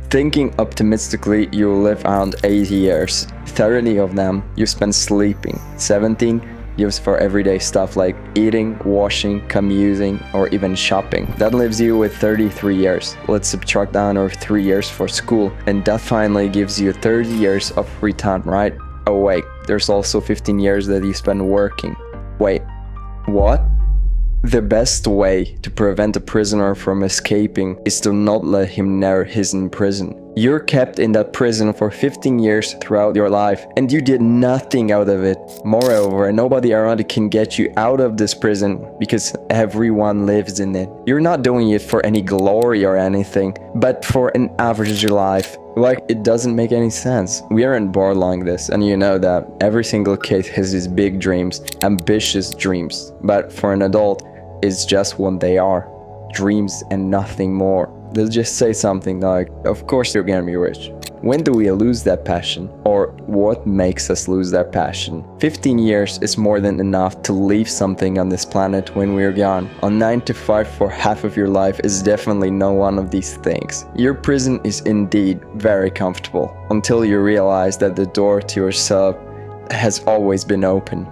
Thinking optimistically, you'll live around 80 years. 30 of them you spend sleeping. 17 used for everyday stuff like eating, washing, commuting, or even shopping. That leaves you with 33 years. Let's subtract down our 3 years for school, and that finally gives you 30 years of free time, right? Oh wait, there's also 15 years that you spend working. Wait, what? The best way to prevent a prisoner from escaping is to not let him know he's in prison. You're kept in that prison for 15 years throughout your life, and you did nothing out of it. Moreover, nobody around can get you out of this prison because everyone lives in it. You're not doing it for any glory or anything, but for an average life. Like, it doesn't make any sense. We aren't born like this, and you know that. Every single kid has these big dreams, ambitious dreams. But for an adult, it's just what they are. Dreams and nothing more. They'll just say something like, of course you're gonna be rich. When do we lose that passion? Or what makes us lose that passion? 15 years is more than enough to leave something on this planet when we're gone. A 9 to 5 for half of your life is definitely not one of these things. Your prison is indeed very comfortable until you realize that the door to yourself has always been open.